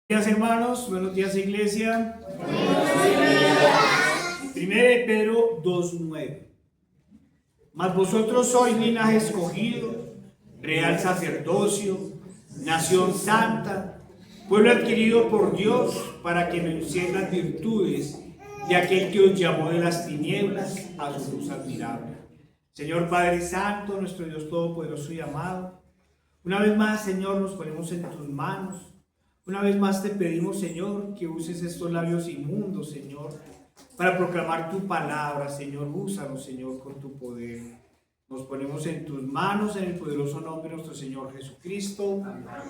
Buenos días, hermanos, buenos días, iglesia. Primero de Pedro 2:9. Mas vosotros sois linaje escogido, real sacerdocio, nación santa, pueblo adquirido por Dios, para que anunciéis las virtudes de aquel que os llamó de las tinieblas a su luz admirable. Señor Padre Santo, nuestro Dios Todopoderoso y amado, una vez más, Señor, nos ponemos en tus manos. Una vez más te pedimos, Señor, que uses estos labios inmundos, Señor, para proclamar tu palabra, Señor. Úsanos, Señor, con tu poder. Nos ponemos en tus manos, en el poderoso nombre de nuestro Señor Jesucristo.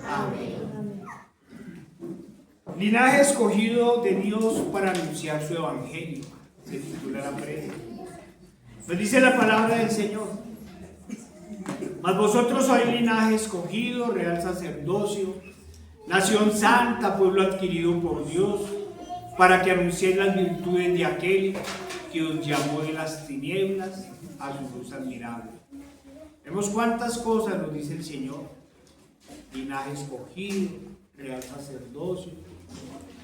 Amén. Linaje escogido de Dios para anunciar su evangelio. Se titula la prédica. Nos dice la palabra del Señor. Mas vosotros sois linaje escogido, real sacerdocio, nación santa, pueblo adquirido por Dios, para que anunciéis las virtudes de aquel que os llamó de las tinieblas a su luz admirable. Vemos cuántas cosas nos dice el Señor. Linaje escogido, real sacerdocio,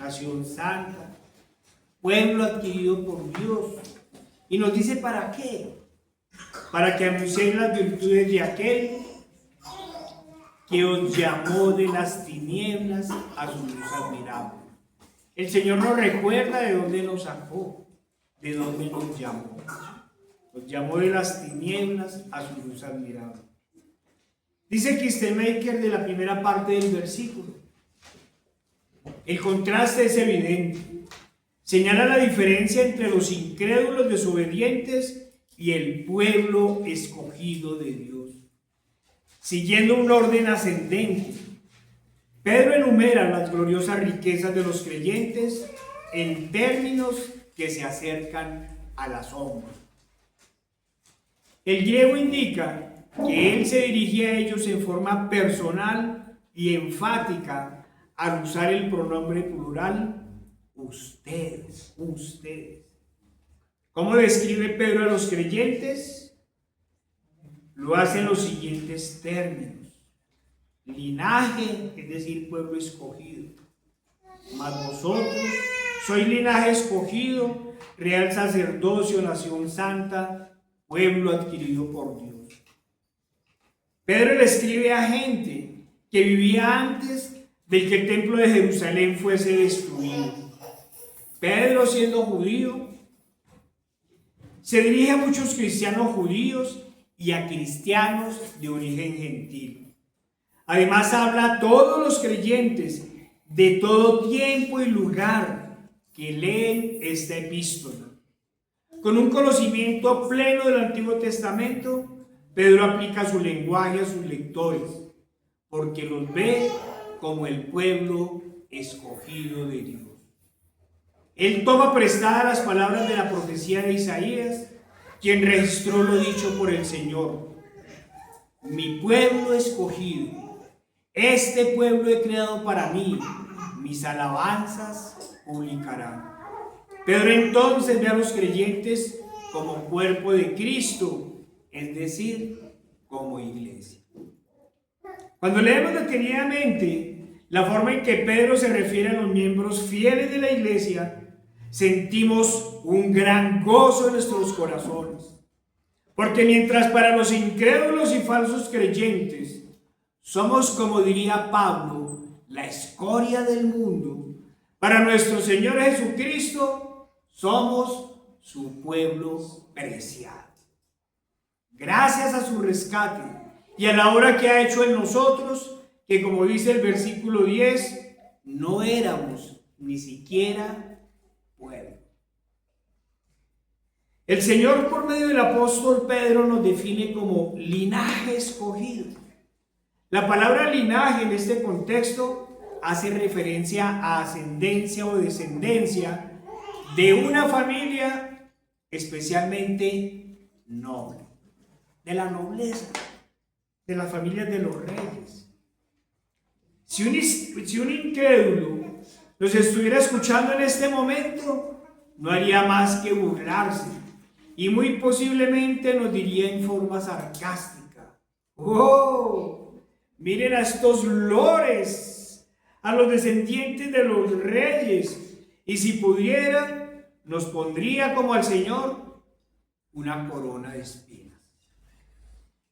nación santa, pueblo adquirido por Dios. Y nos dice ¿para qué? Para que anunciéis las virtudes de aquel que os llamó de las tinieblas a su luz admirable. El Señor nos recuerda de dónde nos sacó, de dónde nos llamó. Nos llamó de las tinieblas a su luz admirable. Dice Kistemaker de la primera parte del versículo. El contraste es evidente. Señala la diferencia entre los incrédulos desobedientes y el pueblo escogido de Dios. Siguiendo un orden ascendente, Pedro enumera las gloriosas riquezas de los creyentes en términos que se acercan al asombro. El griego indica que él se dirigía a ellos en forma personal y enfática al usar el pronombre plural ustedes, ustedes. ¿Cómo describe Pedro a los creyentes? Lo hace en los siguientes términos: linaje, es decir, pueblo escogido. Mas vosotros sois linaje escogido, real sacerdocio, nación santa, pueblo adquirido por Dios. Pedro le escribe a gente que vivía antes de que el templo de Jerusalén fuese destruido. Pedro, siendo judío, se dirige a muchos cristianos judíos y a cristianos de origen gentil. Además habla a todos los creyentes de todo tiempo y lugar que leen esta epístola. Con un conocimiento pleno del Antiguo Testamento, Pedro aplica su lenguaje a sus lectores, porque los ve como el pueblo escogido de Dios. Él toma prestadas las palabras de la profecía de Isaías, quien registró lo dicho por el Señor. Mi pueblo escogido, este pueblo he creado para mí, mis alabanzas publicarán. Pedro entonces ve a los creyentes como cuerpo de Cristo, es decir, como iglesia. Cuando leemos detenidamente la forma en que Pedro se refiere a los miembros fieles de la iglesia, sentimos un gran gozo en nuestros corazones. Porque mientras para los incrédulos y falsos creyentes somos, como diría Pablo, la escoria del mundo, para nuestro Señor Jesucristo somos su pueblo preciado. Gracias a su rescate y a la obra que ha hecho en nosotros, que como dice el versículo 10, no éramos ni siquiera pueblo. El Señor, por medio del apóstol Pedro, nos define como linaje escogido. La palabra linaje en este contexto hace referencia a ascendencia o descendencia de una familia especialmente noble, de la nobleza, de las familias de los reyes. Si un incrédulo nos estuviera escuchando en este momento, no haría más que burlarse y muy posiblemente nos diría en forma sarcástica: ¡oh! Miren a estos lores, a los descendientes de los reyes, y si pudiera, nos pondría como al Señor una corona de espinas.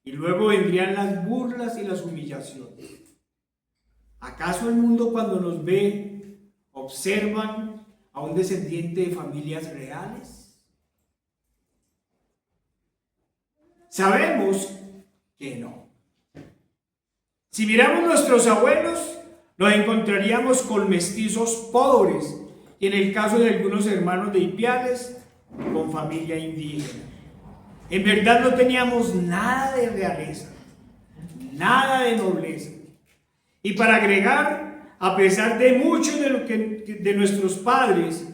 Y luego vendrían las burlas y las humillaciones. ¿Acaso el mundo, cuando nos ve, observan a un descendiente de familias reales? Sabemos que no. Si miramos nuestros abuelos, nos encontraríamos con mestizos pobres, y en el caso de algunos hermanos de Ipiales, con familia indígena. En verdad no teníamos nada de realeza, nada de nobleza. Y para agregar, a pesar de muchos de nuestros padres,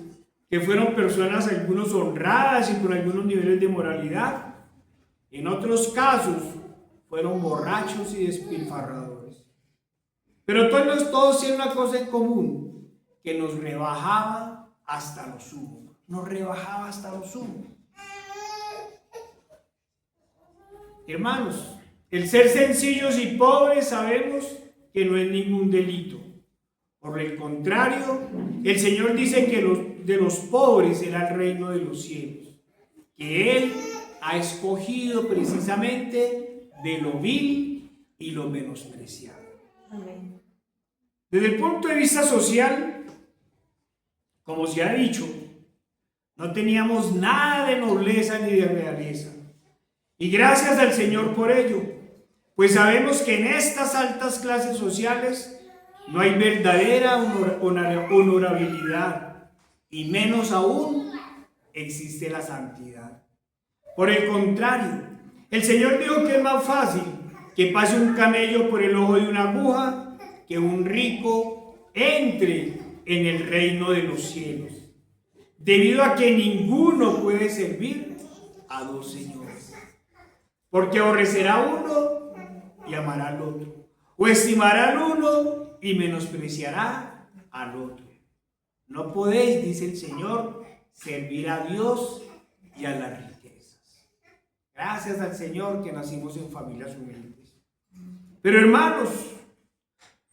que fueron personas algunos honradas y con algunos niveles de moralidad, en otros casos fueron borrachos y despilfarradores. Pero todos tienen una cosa en común, que nos rebajaba hasta lo sumo. Nos rebajaba hasta lo sumo. Hermanos, el ser sencillos y pobres sabemos que no es ningún delito. Por el contrario, el Señor dice que de los pobres será el reino de los cielos, que Él ha escogido precisamente de lo vil y lo menospreciado. Amén. Desde el punto de vista social, como se ha dicho, no teníamos nada de nobleza ni de realeza. Y gracias al Señor por ello, pues sabemos que en estas altas clases sociales no hay verdadera honorabilidad, y menos aún existe la santidad. Por el contrario, el Señor dijo que es más fácil que pase un camello por el ojo de una aguja que un rico entre en el reino de los cielos, debido a que ninguno puede servir a dos señores. Porque aborrecerá a uno y amará al otro, o estimará al uno y menospreciará al otro. No podéis, dice el Señor, servir a Dios y a las riquezas. Gracias al Señor que nacimos en familias humildes. Pero hermanos,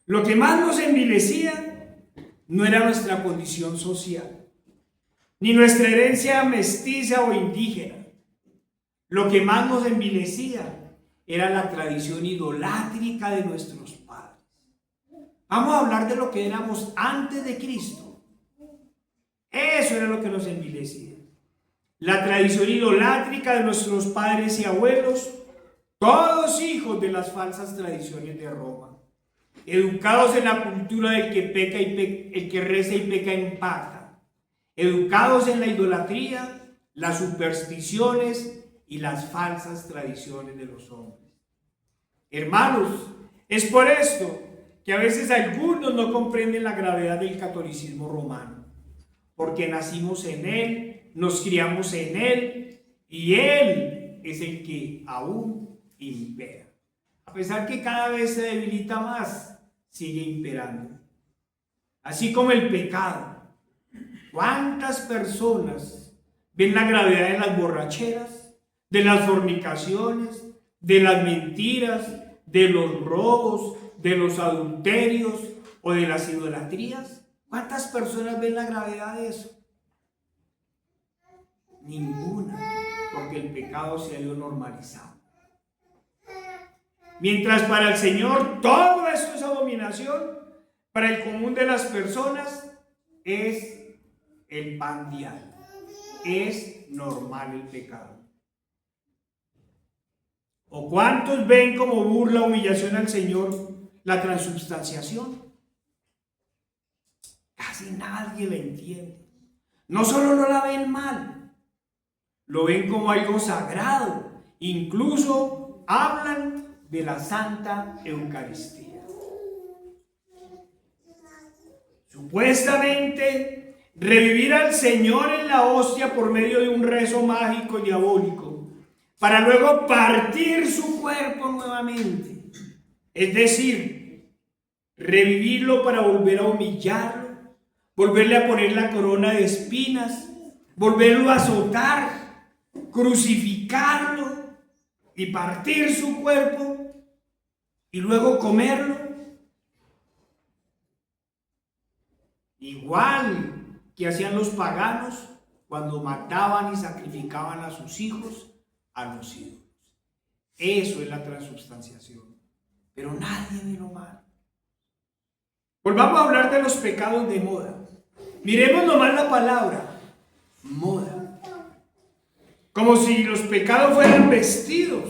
lo que más nos envilecía no era nuestra condición social, ni nuestra herencia mestiza o indígena. Lo que más nos envilecía era la tradición idolátrica de nuestros padres. Vamos a hablar de lo que éramos antes de Cristo. Eso era lo que nos envilecía. La tradición idolátrica de nuestros padres y abuelos, todos hijos de las falsas tradiciones de Roma, educados en la cultura del que peca el que reza y peca empata, educados en la idolatría, las supersticiones y las falsas tradiciones de los hombres. Hermanos, es por esto que a veces algunos no comprenden la gravedad del catolicismo romano, porque nacimos en él, nos criamos en él, y él es el que aún impera. A pesar que cada vez se debilita más, sigue imperando. Así como el pecado. ¿Cuántas personas ven la gravedad de las borracheras, de las fornicaciones, de las mentiras, de los robos, de los adulterios o de las idolatrías? ¿Cuántas personas ven la gravedad de eso? Ninguna, porque el pecado se ha ido normalizando. Mientras para el Señor todo esto es abominación, para el común de las personas es el pan diario, es normal el pecado. ¿O cuántos ven como burla, humillación al Señor la transubstanciación? Casi nadie la entiende. No solo no la ven mal, lo ven como algo sagrado. Incluso hablan de la Santa Eucaristía. Supuestamente, revivir al Señor en la hostia por medio de un rezo mágico y diabólico, para luego partir su cuerpo nuevamente. Es decir, revivirlo para volver a humillarlo, volverle a poner la corona de espinas, volverlo a azotar, crucificarlo y partir su cuerpo y luego comerlo. igual que hacían los paganos cuando mataban y sacrificaban a sus hijos a los ídolos. Eso es la transubstanciación. Pero nadie vino mal. Volvamos a hablar de los pecados de moda. Miremos nomás la palabra, moda. Como si los pecados fueran vestidos.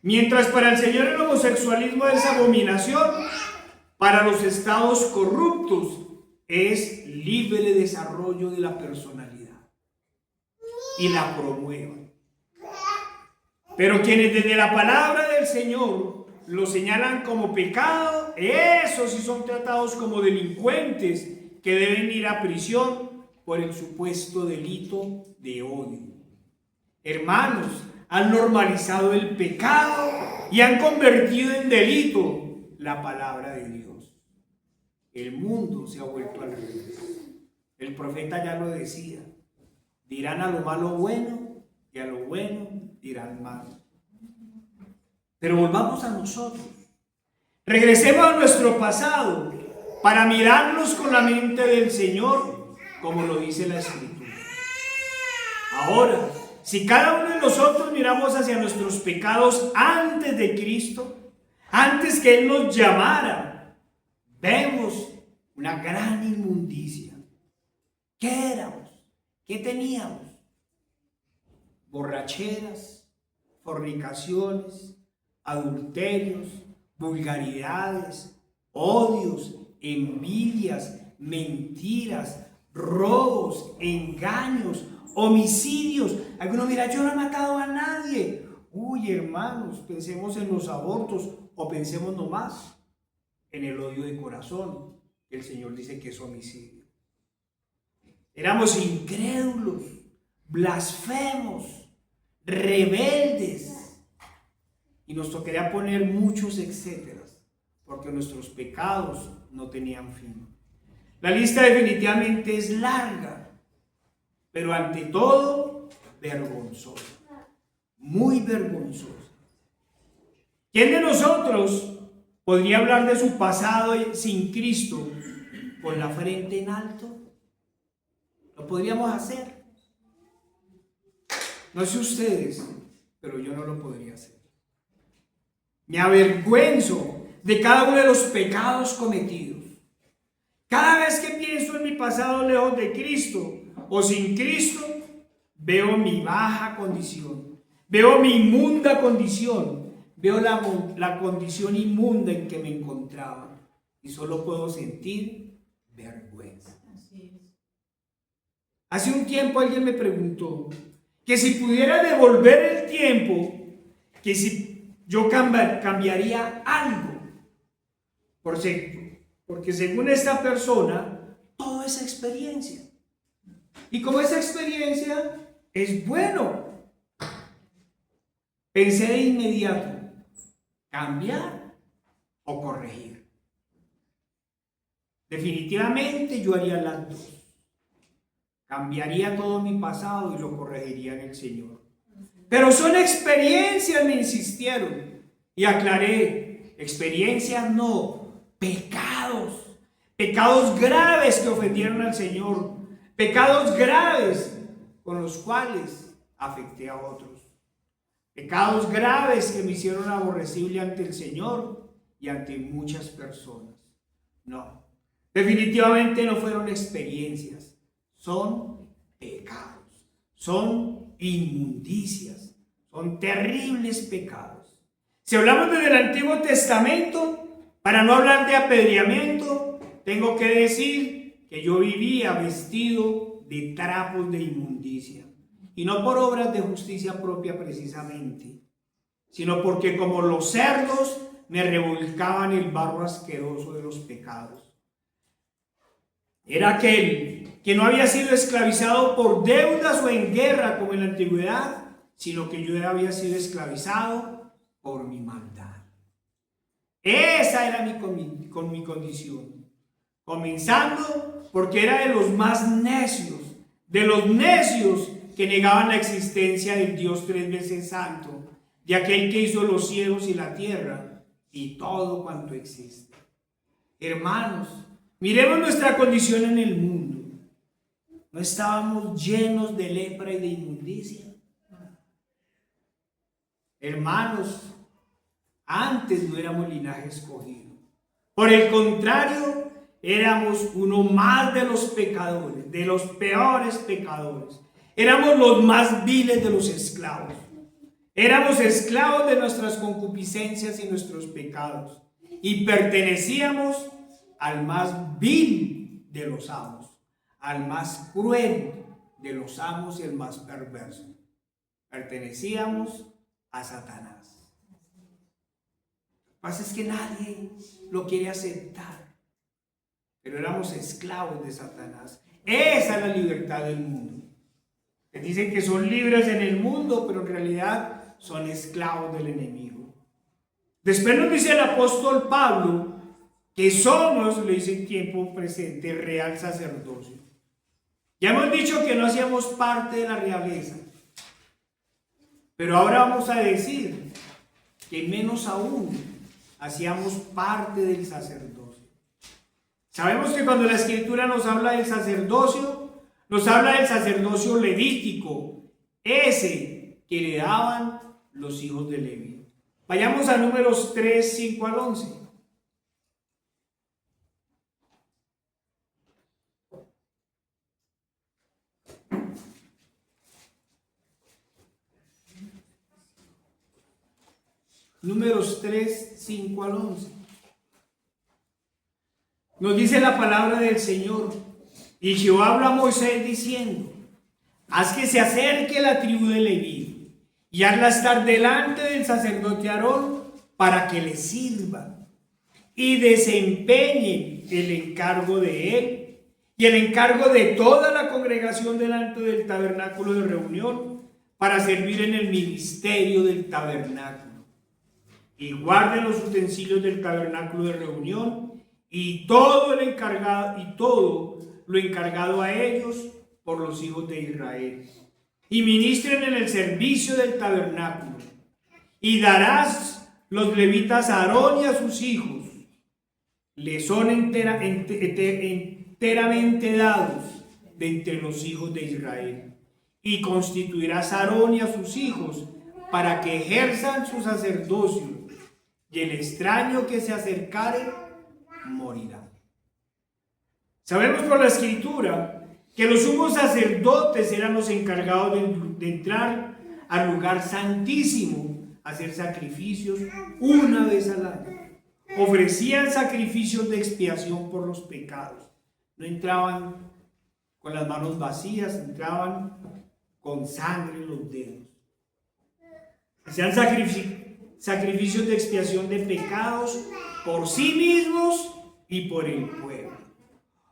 Mientras para el Señor el homosexualismo es abominación, para los estados corruptos es libre desarrollo de la personalidad y la promueven. Pero quienes desde la palabra del Señor lo señalan como pecado, esos sí son tratados como delincuentes que deben ir a prisión por el supuesto delito de odio. Hermanos, han normalizado el pecado y han convertido en delito la palabra de Dios. El mundo se ha vuelto al revés. El profeta ya lo decía. Dirán a lo malo bueno y a lo bueno dirán malo. Pero volvamos a nosotros. Regresemos a nuestro pasado para mirarnos con la mente del Señor, como lo dice la Escritura. Ahora, si cada uno de nosotros miramos hacia nuestros pecados antes de Cristo, antes que Él nos llamara, vemos una gran inmundicia. ¿Qué éramos? ¿Qué teníamos? Borracheras, fornicaciones, adulterios, vulgaridades, odios, envidias, mentiras, robos, engaños, homicidios. Algunos dirán, yo no he matado a nadie. Uy, hermanos, pensemos en los abortos o pensemos nomás en el odio de corazón. El Señor dice que es homicidio. Éramos incrédulos, blasfemos, rebeldes. Y nos tocaría poner muchos etcéteras, porque nuestros pecados no tenían fin. La lista definitivamente es larga, pero ante todo, vergonzosa. Muy vergonzosa. ¿Quién de nosotros podría hablar de su pasado sin Cristo con la frente en alto? ¿Lo podríamos hacer? No sé ustedes, pero yo no lo podría hacer. Me avergüenzo de cada uno de los pecados cometidos. Cada vez que pienso en mi pasado lejos de Cristo o sin Cristo, veo mi baja condición, veo mi inmunda condición, veo la condición inmunda en que me encontraba y solo puedo sentir vergüenza. Hace un tiempo alguien me preguntó que si pudiera devolver el tiempo, que si yo cambiaría algo, porque según esta persona, todo es experiencia. Y como esa experiencia es bueno, pensé de inmediato, cambiar o corregir. Definitivamente yo haría las dos. Cambiaría todo mi pasado y lo corregiría en el Señor. Pero son experiencias, me insistieron. Y aclaré, experiencias no, pecados. Pecados graves que ofendieron al Señor. Pecados graves con los cuales afecté a otros. Pecados graves que me hicieron aborrecible ante el Señor y ante muchas personas. No, definitivamente no fueron experiencias. Son pecados. Son inmundicias. Son terribles pecados. Si hablamos desde el Antiguo Testamento, para no hablar de apedreamiento, tengo que decir que yo vivía vestido de trapos de inmundicia. Y no por obras de justicia propia precisamente, sino porque como los cerdos me revolcaban el barro asqueroso de los pecados. Era aquel que no había sido esclavizado por deudas o en guerra como en la antigüedad, sino que yo había sido esclavizado por mi maldad. Esa era mi condición. Comenzando porque era de los más necios, de los necios que negaban la existencia del Dios tres veces santo, de aquel que hizo los cielos y la tierra y todo cuanto existe. Hermanos, Miremos nuestra condición en el mundo. ¿No estábamos llenos de lepra y de inmundicia? Hermanos, antes no éramos linaje escogido. Por el contrario, éramos uno más de los pecadores, de los peores pecadores. Éramos los más viles de los esclavos. Éramos esclavos de nuestras concupiscencias y nuestros pecados. Y pertenecíamos al más vil de los amos, al más cruel de los amos y el más perverso. Pertenecíamos a Satanás. Lo que pasa es que nadie lo quiere aceptar, pero éramos esclavos de Satanás. Esa es la libertad del mundo. Les dicen que son libres en el mundo, pero en realidad son esclavos del enemigo. Después nos dice el apóstol Pablo que somos, lo dice en tiempo presente, real sacerdocio. Ya hemos dicho que no hacíamos parte de la realeza, pero ahora vamos a decir que menos aún hacíamos parte del sacerdocio. Sabemos que cuando la Escritura nos habla del sacerdocio, nos habla del sacerdocio levítico, ese que le daban los hijos de Leví. Vayamos a Números 3, 5 al 11. Números 3, 5 al 11. Nos dice la palabra del Señor. Y Jehová habla a Moisés diciendo: haz que se acerque la tribu de Leví y hazla estar delante del sacerdote Aarón para que le sirva y desempeñe el encargo de él y el encargo de toda la congregación delante del tabernáculo de reunión para servir en el ministerio del tabernáculo. Y guarden los utensilios del tabernáculo de reunión y todo lo encargado a ellos por los hijos de Israel. Y ministren en el servicio del tabernáculo. Y darás los levitas a Aarón y a sus hijos. Les son enteramente dados de entre los hijos de Israel. Y constituirás a Aarón y a sus hijos para que ejerzan su sacerdocio. Y el extraño que se acercare morirá. Sabemos por la Escritura que los sumos sacerdotes eran los encargados de entrar al lugar santísimo a hacer sacrificios una vez al año. Ofrecían sacrificios de expiación por los pecados. No entraban con las manos vacías, entraban con sangre en los dedos. Hacían sacrificios de expiación de pecados por sí mismos y por el pueblo.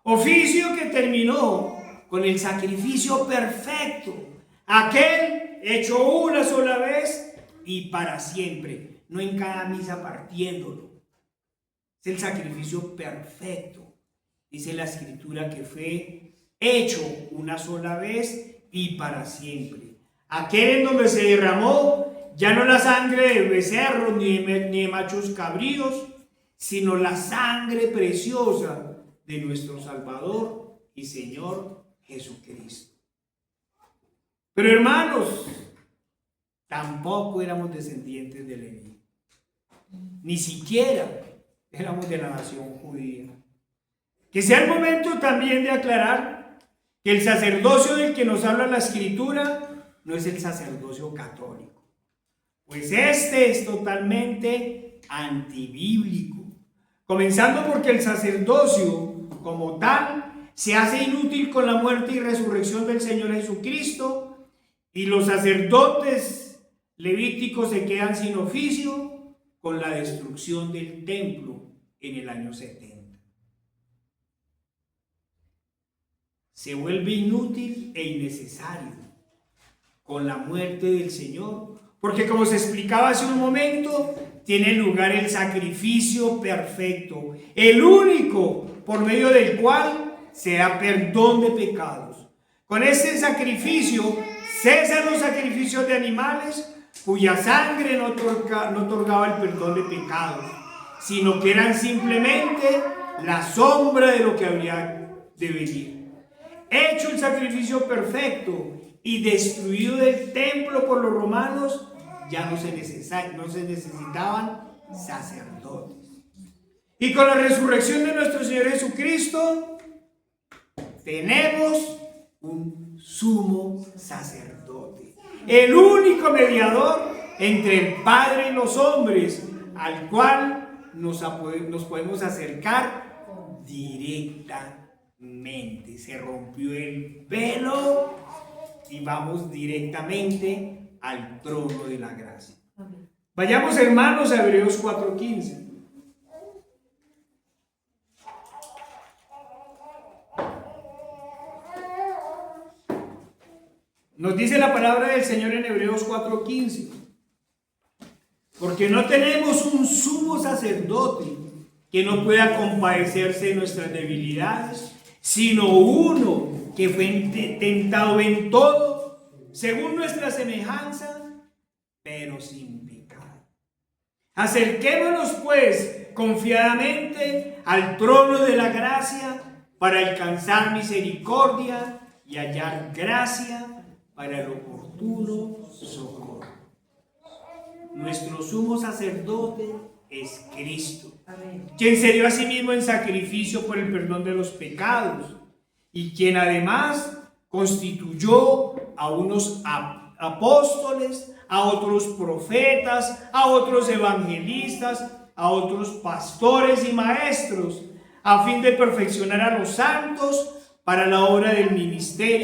Oficio que terminó con el sacrificio perfecto, aquel hecho una sola vez y para siempre, no en cada misa partiéndolo. Es el sacrificio perfecto. Dice la Escritura que fue hecho una sola vez y para siempre. Aquel en donde se derramó ya no la sangre de becerros ni de machos cabríos, sino la sangre preciosa de nuestro Salvador y Señor Jesucristo. Pero hermanos, tampoco éramos descendientes de Leví. Ni siquiera éramos de la nación judía. Que sea el momento también de aclarar que el sacerdocio del que nos habla la Escritura no es el sacerdocio católico. Pues este es totalmente antibíblico. Comenzando porque el sacerdocio como tal se hace inútil con la muerte y resurrección del Señor Jesucristo, y los sacerdotes levíticos se quedan sin oficio con la destrucción del templo en el año 70. Se vuelve inútil e innecesario con la muerte del Señor, porque como se explicaba hace un momento, tiene lugar el sacrificio perfecto, el único por medio del cual se da perdón de pecados. Con este sacrificio cesan los sacrificios de animales cuya sangre no otorgaba el perdón de pecados, sino que eran simplemente la sombra de lo que habría de venir. Hecho el sacrificio perfecto y destruido del templo por los romanos, ya no se necesitaban sacerdotes. Y con la resurrección de nuestro Señor Jesucristo, tenemos un sumo sacerdote, el único mediador entre el Padre y los hombres, al cual nos podemos acercar directamente. Se rompió el velo y vamos directamente al trono de la gracia. Vayamos, hermanos, a Hebreos 4:15. Nos dice la palabra del Señor en Hebreos 4:15. Porque no tenemos un sumo sacerdote que no pueda compadecerse de nuestras debilidades, sino uno que fue tentado en todo, según nuestra semejanza, pero sin pecado. Acerquémonos pues confiadamente al trono de la gracia para alcanzar misericordia y hallar gracia para el oportuno socorro. Nuestro sumo sacerdote es Cristo, quien se dio a sí mismo en sacrificio por el perdón de los pecados y quien además constituyó a unos apóstoles, a otros profetas, a otros evangelistas, a otros pastores y maestros, a fin de perfeccionar a los santos para la obra del ministerio